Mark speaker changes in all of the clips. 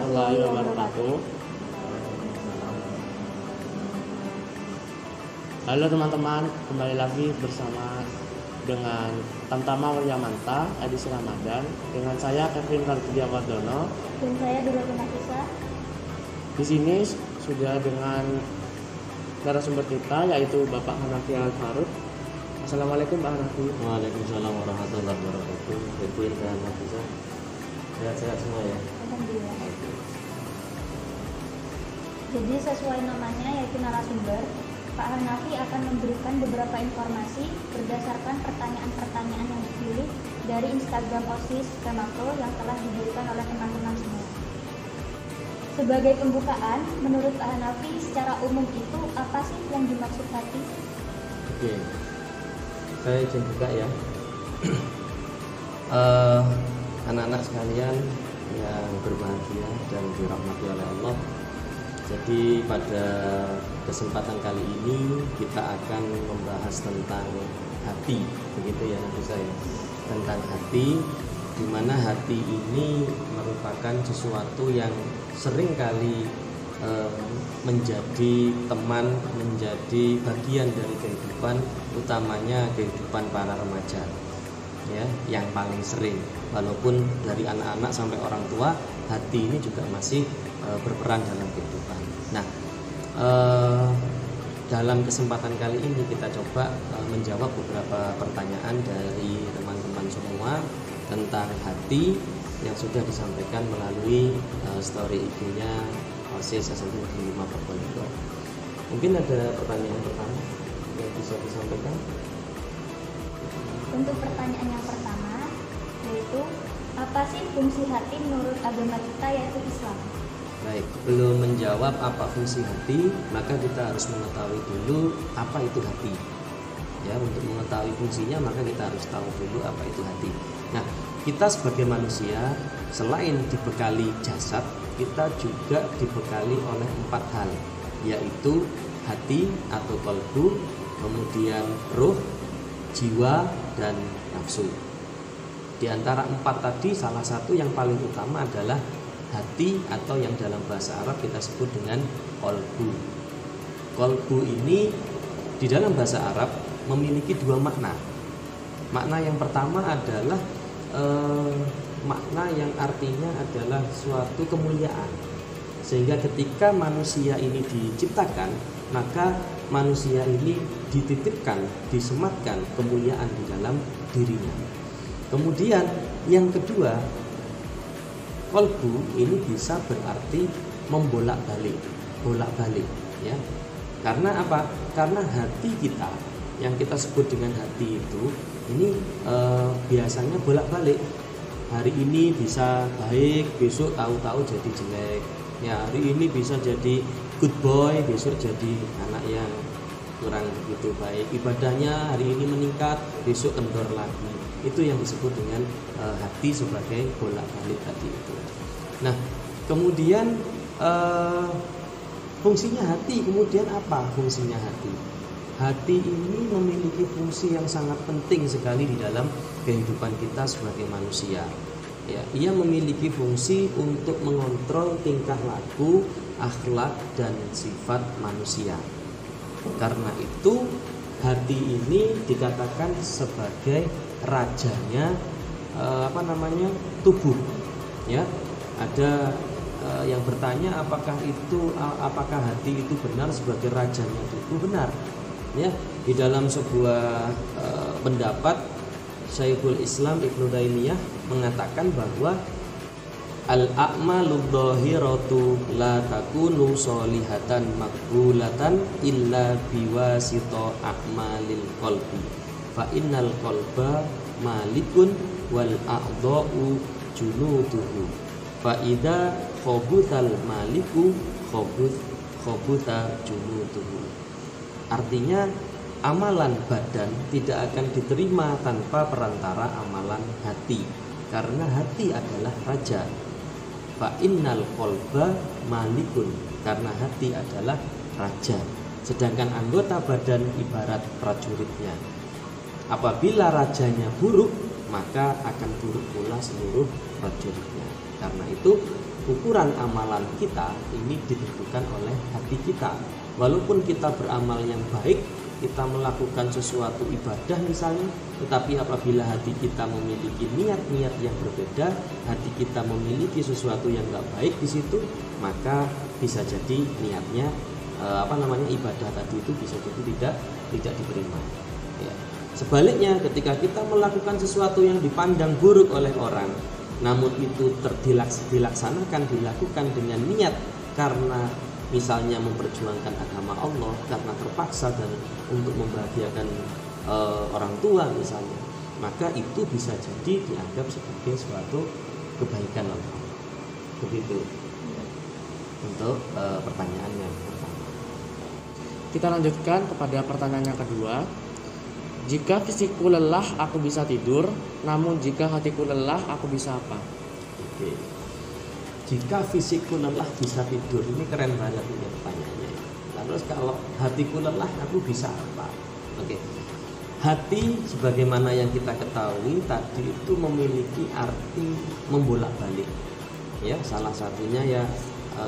Speaker 1: warahmatullahi wabarakatuh. Halo teman-teman, kembali lagi bersama dengan Tamtama Waryamanta edisi Ramadan dengan saya Kevin Kartidia Wardono
Speaker 2: dan saya Dura Nafisa.
Speaker 1: Di sini sudah dengan narasumber kita yaitu Bapak Hanafi Al-Farud. Assalamualaikum Pak Hanafi.
Speaker 3: Waalaikumsalam warahmatullahi wabarakatuh. Kevin dan Nafisa, sehat-sehat semua ya.
Speaker 2: Alhamdulillah. Jadi sesuai namanya yaitu narasumber, Pak Hanafi akan memberikan beberapa informasi berdasarkan pertanyaan-pertanyaan yang dipilih dari Instagram OSIS Kemako yang telah diberikan oleh teman-teman semua. Sebagai pembukaan, menurut Pak Hanafi secara umum itu apa sih yang dimaksud hati?
Speaker 3: Oke, saya izin buka ya. Anak-anak sekalian yang berbahagia dan dirahmati oleh Allah. Jadi pada kesempatan kali ini kita akan membahas tentang hati, begitu ya Nabi saya. Tentang hati, di mana hati ini merupakan sesuatu yang sering kali menjadi teman, menjadi bagian dari kehidupan, utamanya kehidupan para remaja. Ya, yang paling sering, walaupun dari anak-anak sampai orang tua, hati ini juga masih berperan dalam kehidupan. Nah, dalam kesempatan kali ini kita coba menjawab beberapa pertanyaan dari teman-teman semua tentang hati yang sudah disampaikan melalui story IG-nya OSIS SMP 5 Probolinggo. Mungkin ada pertanyaan pertama yang bisa disampaikan.
Speaker 2: Untuk pertanyaan yang pertama, yaitu apa sih fungsi hati menurut agama kita yaitu Islam?
Speaker 3: Baik, belum menjawab apa fungsi hati, maka kita harus mengetahui dulu apa itu hati. Ya, untuk mengetahui fungsinya maka kita harus tahu dulu apa itu hati. Nah, kita sebagai manusia selain dibekali jasad, kita juga dibekali oleh 4 hal, yaitu hati atau qalbu, kemudian ruh, jiwa, dan nafsu. Di antara 4 tadi, salah satu yang paling utama adalah hati atau yang dalam bahasa Arab kita sebut dengan qalbu. Qalbu ini di dalam bahasa Arab memiliki 2 makna. Makna yang pertama adalah makna yang artinya adalah suatu kemuliaan. Sehingga ketika manusia ini diciptakan, maka manusia ini dititipkan, disematkan kemuliaan di dalam dirinya. Kemudian yang kedua, qalbu ini bisa berarti membolak-balik, bolak-balik, ya. Karena apa? Karena hati kita yang kita sebut dengan hati itu ini biasanya bolak-balik. Hari ini bisa baik, besok tahu-tahu jadi jelek. Ya, hari ini bisa jadi good boy, besok jadi anak yang kurang begitu baik. Ibadahnya hari ini meningkat, besok kendor lagi. Itu yang disebut dengan hati sebagai bolak-balik tadi itu. Nah, kemudian fungsinya hati, kemudian apa fungsinya hati? Hati ini memiliki fungsi yang sangat penting sekali di dalam kehidupan kita sebagai manusia. Ya, ia memiliki fungsi untuk mengontrol tingkah laku, akhlak, dan sifat manusia. Karena itu hati ini dikatakan sebagai rajanya tubuh. Ya, ada yang bertanya apakah hati itu benar sebagai rajanya tubuh? Benar. Ya, di dalam sebuah pendapat Syekhul Islam Ibnu Taimiyah mengatakan bahwa al-a'malu dhahiratu la takunu sholihatan maqbulatan illa biwasita a'malil qalbi fa innal qalba malikun wal a'dha'u junuduhu fa idza khabuthal maliku khabutha junuduhu. Artinya amalan badan tidak akan diterima tanpa perantara amalan hati, karena hati adalah raja. Fa innal qalba malikun, karena hati adalah raja. Sedangkan anggota badan ibarat prajuritnya. Apabila rajanya buruk, maka akan buruk pula seluruh prajuritnya. Karena itu ukuran amalan kita ini ditentukan oleh hati kita. Walaupun kita beramal yang baik, kita melakukan sesuatu ibadah misalnya, tetapi apabila hati kita memiliki niat-niat yang berbeda, hati kita memiliki sesuatu yang nggak baik di situ, maka bisa jadi niatnya ibadah tadi itu bisa jadi tidak diterima. Ya. Sebaliknya, ketika kita melakukan sesuatu yang dipandang buruk oleh orang, namun itu dilaksanakan, dilakukan dengan niat karena misalnya memperjuangkan agama Allah, karena terpaksa dan untuk membahagiakan orang tua misalnya, maka itu bisa jadi dianggap sebagai suatu kebaikan Allah. Begitu untuk pertanyaan yang pertama.
Speaker 1: Kita lanjutkan kepada pertanyaan yang kedua. Jika fisikku lelah, aku bisa tidur, namun jika hatiku lelah, aku bisa apa?
Speaker 3: Oke. Jika fisikku lelah bisa tidur, ini keren banget ini pertanyaannya. Nah, terus kalau hatiku lelah, aku bisa apa? Oke. Hati sebagaimana yang kita ketahui tadi itu memiliki arti membolak-balik. Ya, salah satunya ya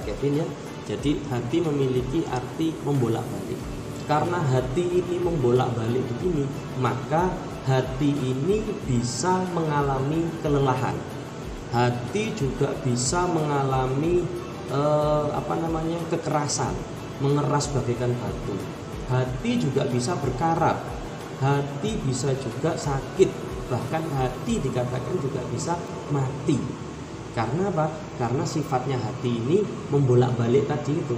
Speaker 3: Kevin ya. Jadi hati memiliki arti membolak-balik. Karena hati ini membolak-balik begini, maka hati ini bisa mengalami kelelahan. Hati juga bisa mengalami kekerasan, mengeras bagaikan batu. Hati juga bisa berkarat. Hati bisa juga sakit. Bahkan hati dikatakan juga bisa mati. Karena apa? Karena sifatnya hati ini membolak-balik tadi itu.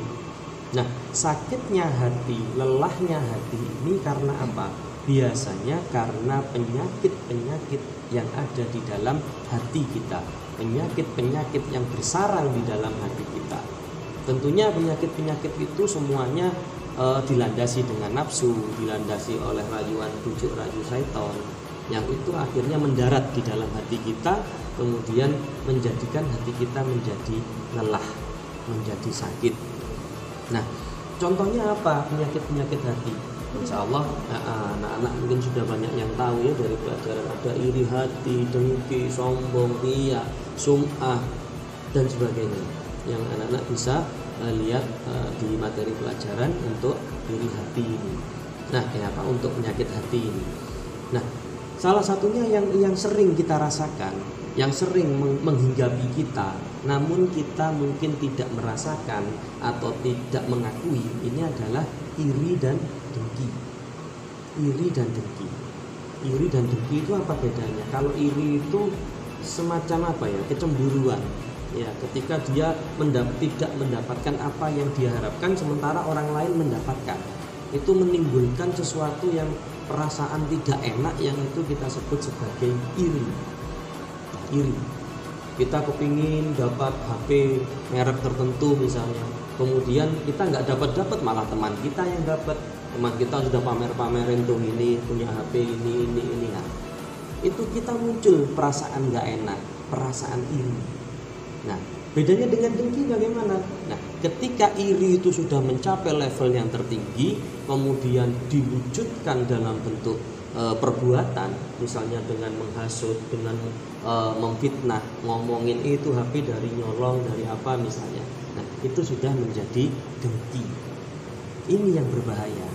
Speaker 3: Nah, sakitnya hati, lelahnya hati ini karena apa? Biasanya karena penyakit-penyakit yang ada di dalam hati kita, penyakit-penyakit yang bersarang di dalam hati kita. Tentunya penyakit-penyakit itu semuanya dilandasi dengan nafsu, dilandasi oleh rayuan bujuk rayu syaitan, yang itu akhirnya mendarat di dalam hati kita, kemudian menjadikan hati kita menjadi lelah, menjadi sakit. Nah, contohnya apa penyakit-penyakit hati? Insya Allah anak-anak mungkin sudah banyak yang tahu ya dari pelajaran, ada iri hati, dengki, sombong, riya, sum'ah dan sebagainya yang anak-anak bisa lihat di materi pelajaran untuk iri hati ini. Nah, kenapa untuk penyakit hati ini? Nah, salah satunya yang sering kita rasakan, yang sering menghinggapi kita, namun kita mungkin tidak merasakan atau tidak mengakui, ini adalah iri dan dengki. Iri dan dengki. Iri dan dengki itu apa bedanya? Kalau iri itu semacam apa ya? Kecemburuan. Ya, ketika dia tidak mendapatkan apa yang dia harapkan sementara orang lain mendapatkan. Itu menimbulkan sesuatu yang perasaan tidak enak yang itu kita sebut sebagai iri. Iri. Kita kepingin dapat HP merek tertentu misalnya, kemudian kita nggak dapat malah teman kita yang dapat. Teman kita sudah pamerin tuh ini punya HP ini. Nah, itu kita muncul perasaan nggak enak, perasaan iri. Nah, bedanya dengan dengki bagaimana? Nah, ketika iri itu sudah mencapai level yang tertinggi, kemudian diwujudkan dalam bentuk perbuatan, misalnya dengan menghasut, dengan memfitnah, ngomongin itu HP dari nyolong, dari apa misalnya. Nah, itu sudah menjadi dengki. Ini yang berbahaya.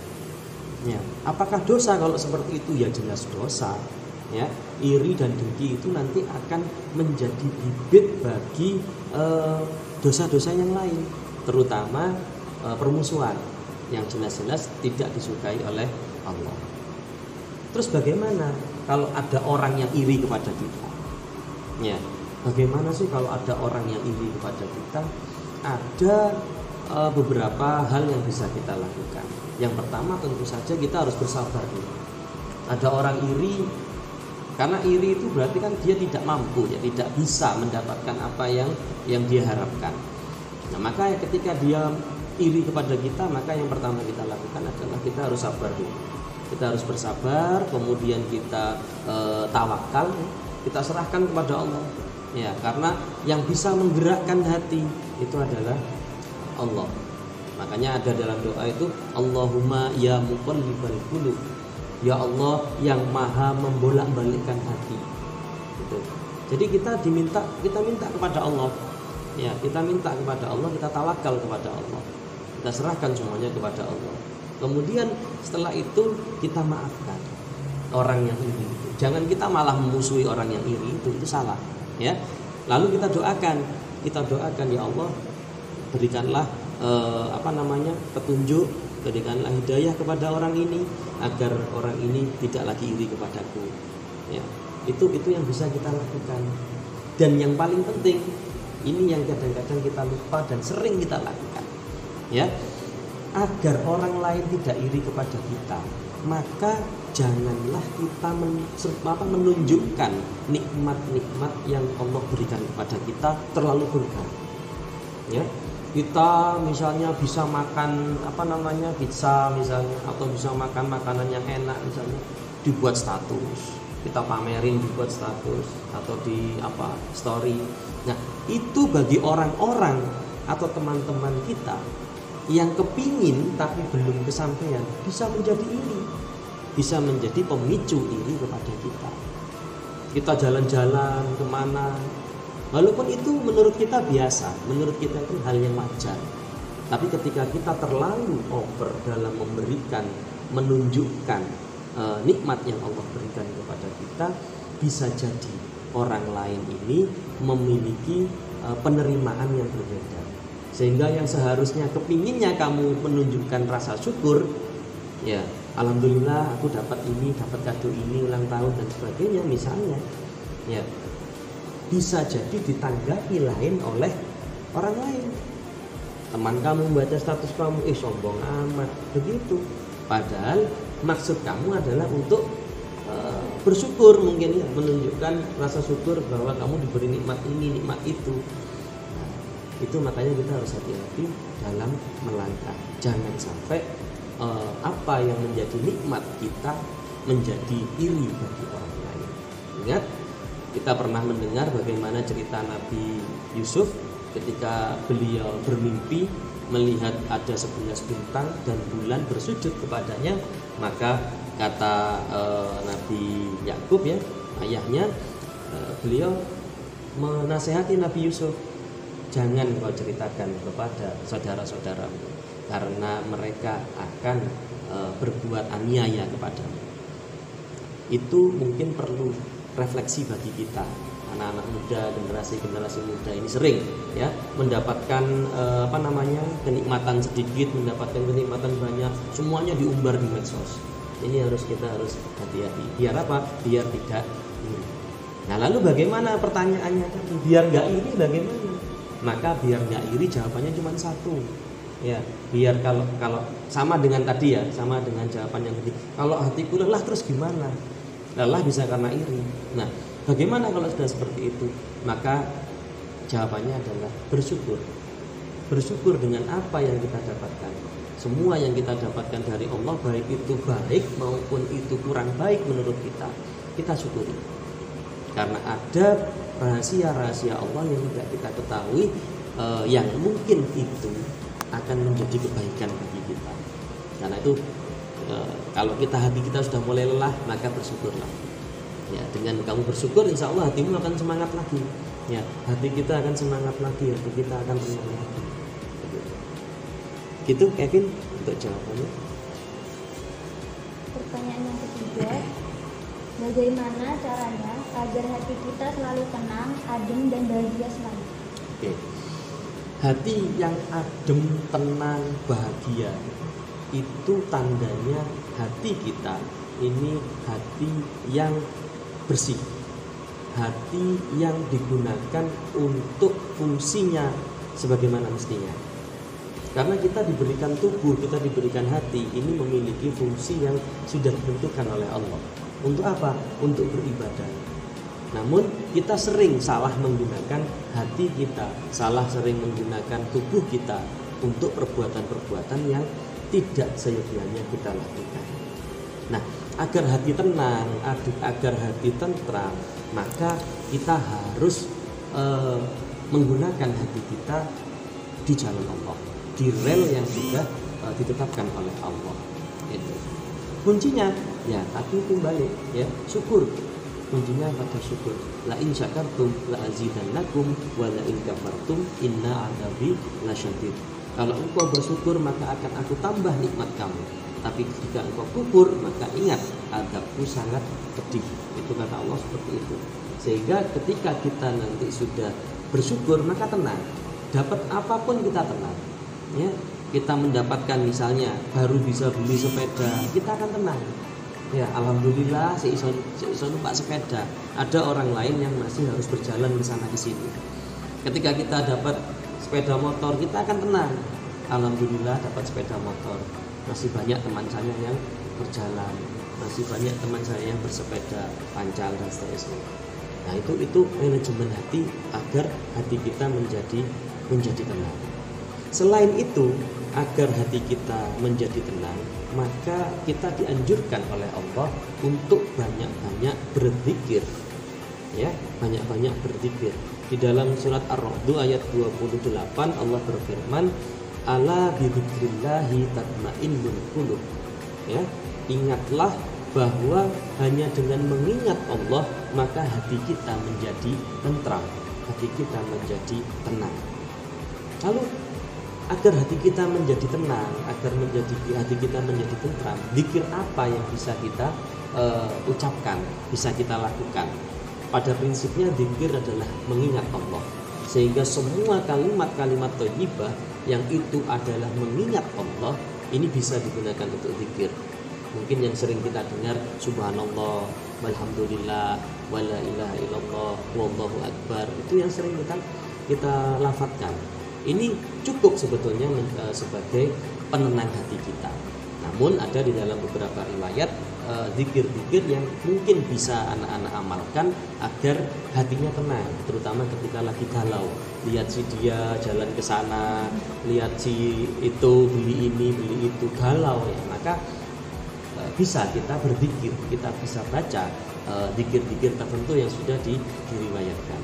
Speaker 3: Ya, apakah dosa kalau seperti itu? Ya jelas dosa. Ya, iri dan dengki itu nanti akan menjadi bibit bagi dosa-dosa yang lain, terutama permusuhan yang jelas-jelas tidak disukai oleh Allah. Terus bagaimana kalau ada orang yang iri kepada kita? Ya, bagaimana sih kalau ada orang yang iri kepada kita? Ada beberapa hal yang bisa kita lakukan. Yang pertama tentu saja kita harus bersabar dulu. Ada orang iri, karena iri itu berarti kan dia tidak mampu, ya tidak bisa mendapatkan apa yang dia harapkan. Nah, maka ketika dia iri kepada kita, maka yang pertama kita lakukan adalah kita harus sabar dulu. Kita harus bersabar, kemudian kita tawakal, kita serahkan kepada Allah. Ya, karena yang bisa menggerakkan hati itu adalah Allah. Makanya ada dalam doa itu, Allahumma ya muqallibal qulub, ya Allah yang maha membolak-balikkan hati. Gitu. Jadi kita minta kepada Allah, Ya, kita minta kepada Allah, kita tawakal kepada Allah. Kita serahkan semuanya kepada Allah. Kemudian setelah itu kita maafkan orang yang iri. Jangan kita malah memusuhi orang yang iri, itu salah, ya. Lalu kita doakan ya Allah, berikanlah petunjuk, berikanlah hidayah kepada orang ini agar orang ini tidak lagi iri kepadaku. Ya, itu yang bisa kita lakukan. Dan yang paling penting, ini yang kadang-kadang kita lupa dan sering kita lakukan, ya, agar orang lain tidak iri kepada kita, maka janganlah kita menunjukkan nikmat-nikmat yang Allah berikan kepada kita terlalu berlebihan. Ya, kita misalnya bisa makan pizza misalnya, atau bisa makan makanan yang enak misalnya, dibuat status, kita pamerin, dibuat status atau di story. Nah, itu bagi orang-orang atau teman-teman kita yang kepingin tapi belum kesampaian, bisa menjadi iri, bisa menjadi pemicu iri kepada kita. Kita jalan-jalan kemana, walaupun itu menurut kita biasa, menurut kita itu hal yang wajar, tapi ketika kita terlalu over dalam memberikan, menunjukkan nikmat yang Allah berikan kepada kita, bisa jadi orang lain ini memiliki penerimaan yang berbeda, sehingga yang seharusnya kepinginnya kamu menunjukkan rasa syukur, ya alhamdulillah aku dapat ini, dapat kado ini, ulang tahun dan sebagainya misalnya, ya bisa jadi ditanggapi lain oleh orang lain. Teman kamu membaca status kamu, sombong amat, begitu. Padahal maksud kamu adalah untuk bersyukur, mungkin ya, menunjukkan rasa syukur bahwa kamu diberi nikmat ini, nikmat itu. Nah, itu makanya kita harus hati-hati dalam melangkah. Jangan sampai apa yang menjadi nikmat kita menjadi iri bagi orang lain. Ingat, kita pernah mendengar bagaimana cerita Nabi Yusuf ketika beliau bermimpi melihat ada 11 bintang dan bulan bersujud kepadanya, maka kata Nabi Yakub, ya ayahnya, beliau menasehati Nabi Yusuf, jangan kau ceritakan kepada saudara-saudaramu karena mereka akan berbuat aniaya kepadamu. Itu mungkin perlu refleksi bagi kita, anak-anak muda, generasi muda ini sering ya mendapatkan kenikmatan sedikit, mendapatkan kenikmatan banyak, semuanya diumbar di medsos. Ini kita harus hati-hati. Biar apa? Biar tidak iri. Nah, lalu bagaimana pertanyaannya? Biar nggak iri bagaimana? Maka biar nggak iri jawabannya cuma satu. Ya, biar kalau sama dengan tadi ya, sama dengan jawaban yang tadi. Kalau hatiku lelah terus gimana? Lelah bisa karena iri. Nah, bagaimana kalau sudah seperti itu? Maka jawabannya adalah bersyukur. Bersyukur dengan apa yang kita dapatkan. Semua yang kita dapatkan dari Allah, baik itu baik maupun itu kurang baik menurut kita, kita syukuri. Karena ada rahasia-rahasia Allah yang tidak kita ketahui, yang mungkin itu akan menjadi kebaikan bagi kita. Karena itu kalau hati kita sudah mulai lelah, maka bersyukurlah. Ya, dengan kamu bersyukur, insya Allah hatimu akan semangat lagi. Ya, hati kita akan semangat lagi, hati kita akan semangat lagi. Gitu, Kevin, untuk jawabannya.
Speaker 2: Pertanyaan yang ketiga, bagaimana caranya agar hati kita selalu tenang, adem, dan bahagia selalu?
Speaker 3: Oke. Hati yang adem, tenang, bahagia, itu tandanya hati kita ini hati yang bersih, hati yang digunakan untuk fungsinya sebagaimana mestinya. Karena kita diberikan tubuh, kita diberikan hati, ini memiliki fungsi yang sudah ditentukan oleh Allah. Untuk apa? Untuk beribadah. Namun kita sering salah menggunakan hati kita, sering menggunakan tubuh kita untuk perbuatan-perbuatan yang tidak seyogyanya kita lakukan. Nah, agar hati tenang, agar hati tentram, maka kita harus menggunakan hati kita di jalan Allah, di rel yang sudah ditetapkan oleh Allah. Itu kuncinya. Ya, tapi kembali ya, syukur. kuncinya pada syukur. La in syakartum la azidannakum wa la in kafartum inna adabi lasyadid. Kalau engkau bersyukur maka akan aku tambah nikmat kamu. Tapi jika engkau kufur maka ingat adabku sangat pedih. Itu kata Allah seperti itu. Sehingga ketika kita nanti sudah bersyukur maka tenang. Dapat apapun kita tenang. Ya, kita mendapatkan misalnya baru bisa beli sepeda, kita akan tenang. Ya, alhamdulillah seiso numpak sepeda. Ada orang lain yang masih harus berjalan ke sana ke sini. Ketika kita dapat sepeda motor, kita akan tenang. Alhamdulillah dapat sepeda motor. Masih banyak teman saya yang berjalan, masih banyak teman saya yang bersepeda pancal dan seterusnya. Nah, itu manajemen hati agar hati kita menjadi tenang. Selain itu, agar hati kita menjadi tenang, maka kita dianjurkan oleh Allah untuk banyak-banyak berzikir. Ya, banyak-banyak berzikir. Di dalam surat Ar-Ra'd ayat 28 Allah berfirman, "Ala bidzikrillahi tatmainnul qulub." Ya, ingatlah bahwa hanya dengan mengingat Allah maka hati kita menjadi tentram, hati kita menjadi tenang. Lalu agar hati kita menjadi tenang, agar hati kita menjadi tentram, zikir apa yang bisa kita ucapkan, bisa kita lakukan? Pada prinsipnya zikir adalah mengingat Allah. Sehingga semua kalimat-kalimat thayyibah yang itu adalah mengingat Allah, ini bisa digunakan untuk zikir. Mungkin yang sering kita dengar subhanallah, walhamdulillah, wala ilaha illallah, wallahu akbar. Itu yang sering kita lafadzkan. Ini cukup sebetulnya sebagai penenang hati kita. Namun ada di dalam beberapa riwayat zikir-zikir yang mungkin bisa anak-anak amalkan agar hatinya tenang, terutama ketika lagi galau. Lihat si dia jalan ke sana, lihat si itu beli ini, beli itu, galau ya. Maka bisa kita berzikir, kita bisa baca zikir-zikir tertentu yang sudah diriwayatkan.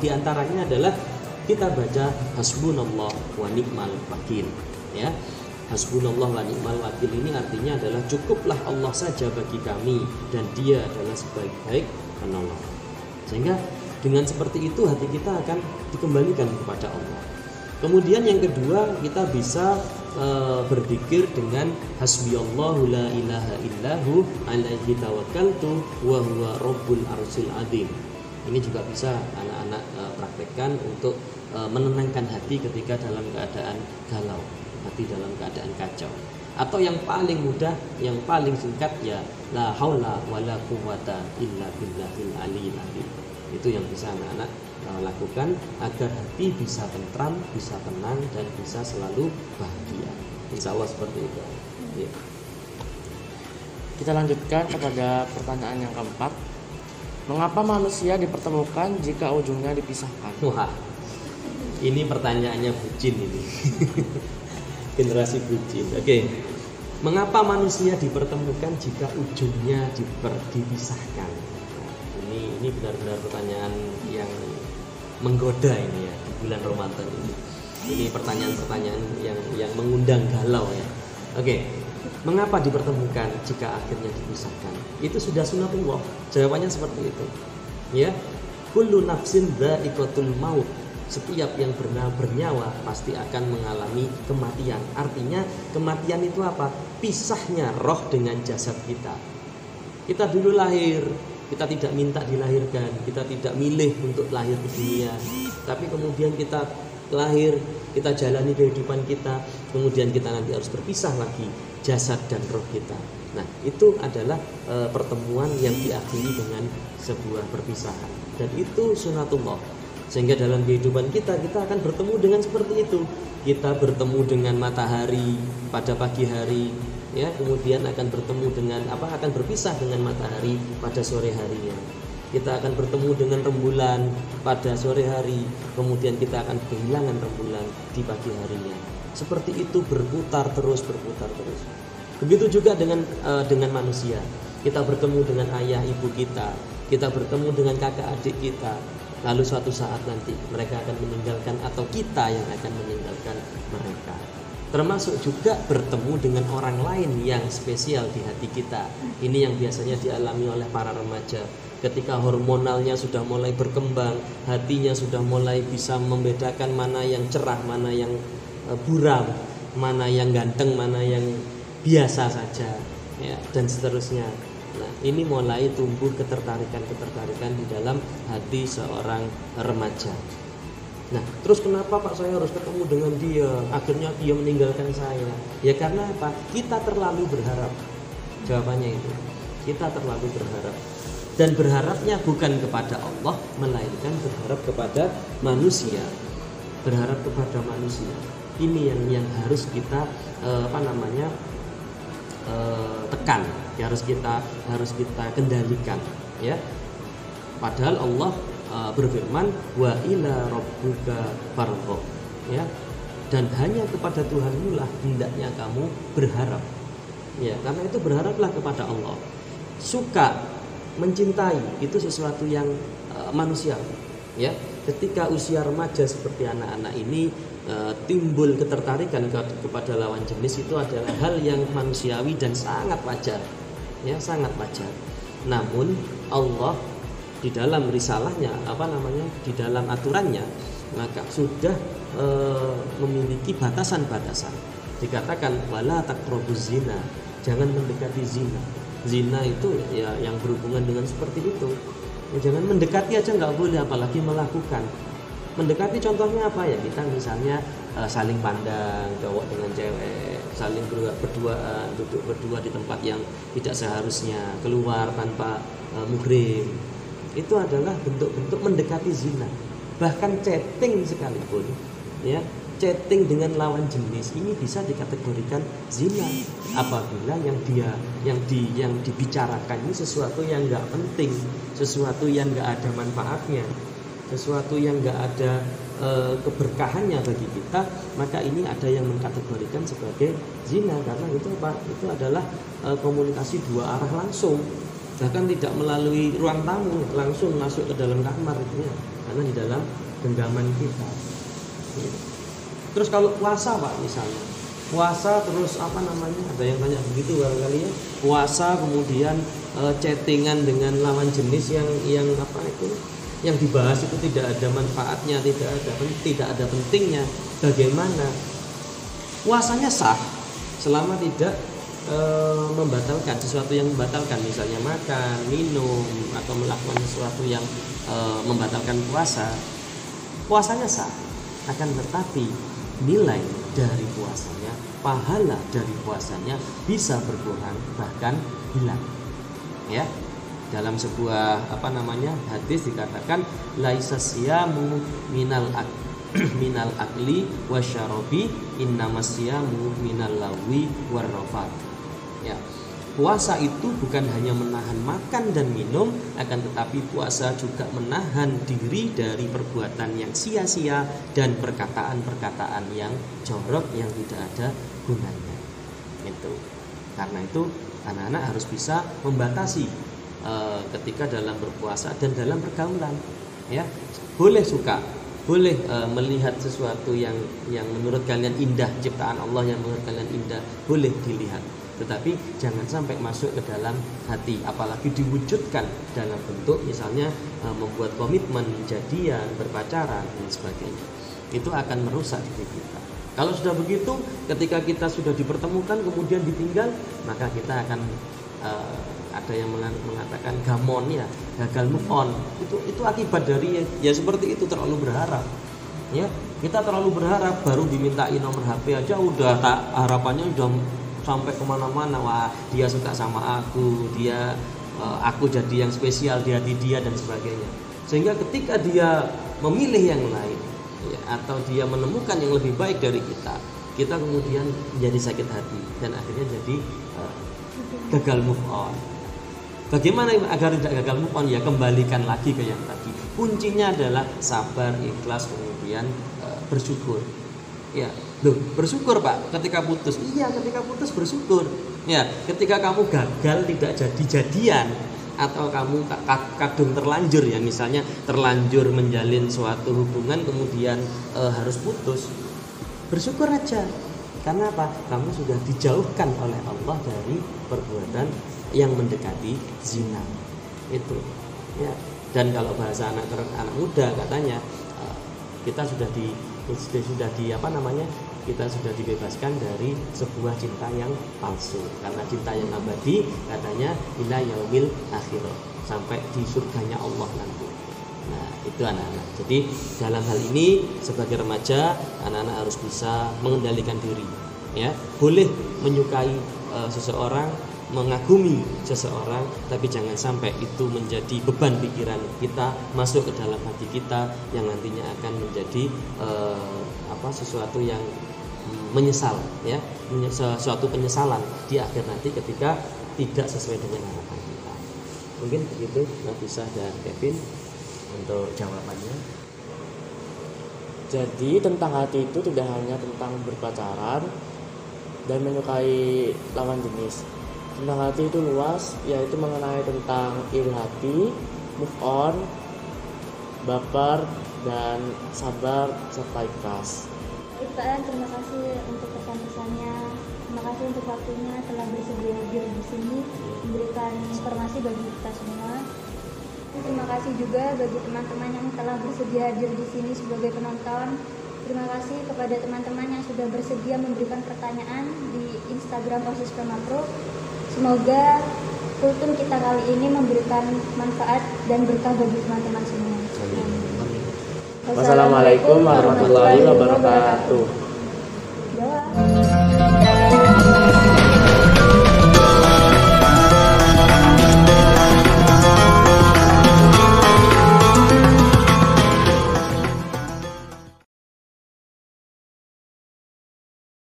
Speaker 3: Di antaranya adalah kita baca hasbunallah wa ni'mal wakil. Ya, hasbunallah wa ni'mal wakil ini artinya adalah cukuplah Allah saja bagi kami dan Dia adalah sebaik-baik penolong. Sehingga dengan seperti itu hati kita akan dikembalikan kepada Allah. Kemudian yang kedua, kita bisa berzikir dengan hasbiyallahu la ilaha illahu alaihi tawakkaltu wa huwa rabbul arsyil azim. Ini juga bisa anak-anak praktekkan untuk menenangkan hati ketika dalam keadaan galau, hati dalam keadaan kacau. Atau yang paling mudah, yang paling singkat ya la haula wala quwwata illa billahil aliyil azim. Itu yang bisa anak-anak lakukan agar hati bisa tentram, bisa tenang dan bisa selalu bahagia. Insya Allah seperti itu. Ya.
Speaker 1: Kita lanjutkan kepada pertanyaan yang keempat. Mengapa manusia dipertemukan jika ujungnya dipisahkan?
Speaker 3: Wah, ini pertanyaannya bucin ini. Generasi bucin. Oke. Mengapa manusia dipertemukan jika ujungnya dipisahkan? Nah, ini benar-benar pertanyaan yang menggoda ini ya di bulan Ramadan ini. Ini pertanyaan-pertanyaan yang mengundang galau ya. Oke. Mengapa dipertemukan jika akhirnya dipisahkan? Itu sudah sunatullah. Jawabannya seperti itu. Ya. Kullu nafsin dha'iqatul maut. Setiap yang bernyawa pasti akan mengalami kematian. Artinya kematian itu apa? Pisahnya roh dengan jasad kita. Kita dulu lahir, kita tidak minta dilahirkan, kita tidak milih untuk lahir di dunia. Tapi kemudian kita lahir, kita jalani kehidupan kita, kemudian kita nanti harus berpisah lagi, jasad dan roh kita. Nah, itu adalah pertemuan yang diakhiri dengan sebuah perpisahan. Dan itu sunatullah. Sehingga dalam kehidupan kita akan bertemu dengan seperti itu. Kita bertemu dengan matahari pada pagi hari, ya, kemudian akan bertemu dengan akan berpisah dengan matahari pada sore harinya. Kita akan bertemu dengan rembulan pada sore hari, kemudian kita akan kehilangan rembulan di pagi harinya. Seperti itu berputar terus. Begitu juga dengan manusia. Kita bertemu dengan ayah ibu kita bertemu dengan kakak adik kita. Lalu suatu saat nanti mereka akan meninggalkan atau kita yang akan meninggalkan mereka. Termasuk juga bertemu dengan orang lain yang spesial di hati kita. Ini yang biasanya dialami oleh para remaja. ketika hormonalnya sudah mulai berkembang, hatinya sudah mulai bisa membedakan mana yang cerah, mana yang buram, mana yang ganteng, mana yang biasa saja, ya, dan seterusnya. Nah, ini mulai tumbuh ketertarikan di dalam hati seorang remaja. Nah, terus kenapa Pak saya harus ketemu dengan dia? Akhirnya dia meninggalkan saya. Ya karena apa? Kita terlalu berharap. Jawabannya itu. Kita terlalu berharap. Dan berharapnya bukan kepada Allah, melainkan berharap kepada manusia. Berharap kepada manusia. Ini yang harus kita tekan, harus kita kendalikan, ya. Padahal Allah berfirman wa ila rabbuka farghab, ya, dan hanya kepada Tuhanmu lah hendaknya kamu berharap, ya, karena itu berharaplah kepada Allah. Suka, mencintai itu sesuatu yang manusiawi, ya. Ketika usia remaja seperti anak-anak ini timbul ketertarikan kepada lawan jenis, itu adalah hal yang manusiawi dan sangat wajar, ya, sangat wajar. Namun Allah di dalam risalahnya, di dalam aturannya, maka sudah memiliki batasan-batasan. Dikatakan wala taqrabuz zina, jangan mendekati zina. Zina itu ya yang berhubungan dengan seperti itu. Ya, jangan mendekati aja nggak boleh, apalagi melakukan. Mendekati contohnya apa ya? Kita misalnya saling pandang, cowok dengan cewek, saling berduaan, duduk berdua di tempat yang tidak seharusnya, keluar tanpa muhrim. Itu adalah bentuk-bentuk mendekati zina. Bahkan chatting sekalipun, ya, chatting dengan lawan jenis ini bisa dikategorikan zina apabila yang dibicarakan ini sesuatu yang nggak penting, sesuatu yang nggak ada manfaatnya, sesuatu yang nggak ada keberkahannya bagi kita, maka ini ada yang mengkategorikan sebagai zina karena itu apa? Itu adalah komunikasi dua arah langsung. Bahkan tidak melalui ruang tamu, langsung masuk ke dalam kamar itu, ya, karena di dalam genggaman kita. Ya. Terus kalau puasa Pak, misalnya puasa terus ada yang tanya begitu barangkali, ya, puasa kemudian chattingan dengan lawan jenis yang dibahas itu tidak ada manfaatnya, tidak ada pentingnya. Bagaimana? Puasanya sah selama tidak membatalkan sesuatu yang membatalkan, misalnya makan, minum, atau melakukan sesuatu yang membatalkan puasa. Puasanya sah, akan tetapi nilai dari puasanya, pahala dari puasanya bisa berkurang bahkan hilang, ya. Dalam sebuah hadis dikatakan laisa siyamu minal akli wasyarabi innamas siyamu minal lawi warrafat. Ya, puasa itu bukan hanya menahan makan dan minum, akan tetapi puasa juga menahan diri dari perbuatan yang sia-sia dan perkataan-perkataan yang jorok yang tidak ada gunanya. Itu. Karena itu anak-anak harus bisa membatasi ketika dalam berpuasa dan dalam pergaulan. Ya, boleh suka, boleh melihat sesuatu yang menurut kalian indah, ciptaan Allah yang menurut kalian indah, boleh dilihat. Tetapi jangan sampai masuk ke dalam hati, apalagi diwujudkan dalam bentuk misalnya membuat komitmen, jadian, berpacaran dan sebagainya. Itu akan merusak diri kita. Kalau sudah begitu, ketika kita sudah dipertemukan kemudian ditinggal, maka kita akan ada yang mengatakan gamon, ya, gagal move on. Itu akibat dari ya seperti itu, terlalu berharap. Ya, kita terlalu berharap, baru dimintai nomor HP aja udah harapannya udah sampai kemana-mana. Wah, dia suka sama aku, aku jadi yang spesial di hati dia dan sebagainya. Sehingga ketika dia memilih yang lain, ya, atau dia menemukan yang lebih baik dari kita kemudian menjadi sakit hati dan akhirnya jadi gagal move on. Bagaimana agar tidak gagal move on? Ya, kembalikan lagi ke yang tadi. Kuncinya adalah sabar, ikhlas, kemudian bersyukur. Ya, bersyukur Pak ketika putus. Iya, ketika putus bersyukur. Ya, ketika kamu gagal tidak jadi-jadian atau kamu kadung terlanjur, ya, misalnya terlanjur menjalin suatu hubungan kemudian harus putus. Bersyukur aja. Karena apa? Kamu sudah dijauhkan oleh Allah dari perbuatan yang mendekati zina. Itu. Ya. Dan kalau bahasa anak muda katanya kita sudah kita sudah dibebaskan dari sebuah cinta yang palsu, karena cinta yang abadi katanya ila yaumil akhir, sampai di surganya Allah nanti. Nah, itu anak-anak. Jadi dalam hal ini sebagai remaja, anak-anak harus bisa mengendalikan diri. Ya, boleh menyukai seseorang, mengagumi seseorang, tapi jangan sampai itu menjadi beban pikiran kita, masuk ke dalam hati kita yang nantinya akan menjadi sesuatu yang menyesal, ya, suatu penyesalan di akhir nanti ketika tidak sesuai dengan harapan kita. Mungkin begitu Nafisah dan Kevin untuk jawabannya.
Speaker 1: Jadi tentang hati itu tidak hanya tentang berpacaran dan menyukai lawan jenis. Tentang hati itu luas, yaitu mengenai tentang iri hati, move on, baper, dan sabar serta ikhlas.
Speaker 2: Pak, terima kasih untuk pesan-pesannya. Terima kasih untuk waktunya telah bersedia hadir di sini memberikan informasi bagi kita semua. Terima kasih juga bagi teman-teman yang telah bersedia hadir di sini sebagai penonton. Terima kasih kepada teman-teman yang sudah bersedia memberikan pertanyaan di Instagram OSIS Pemapro. Semoga kultum kita kali ini memberikan manfaat dan berkah bagi teman-teman semua.
Speaker 1: Wassalamualaikum warahmatullahi wabarakatuh.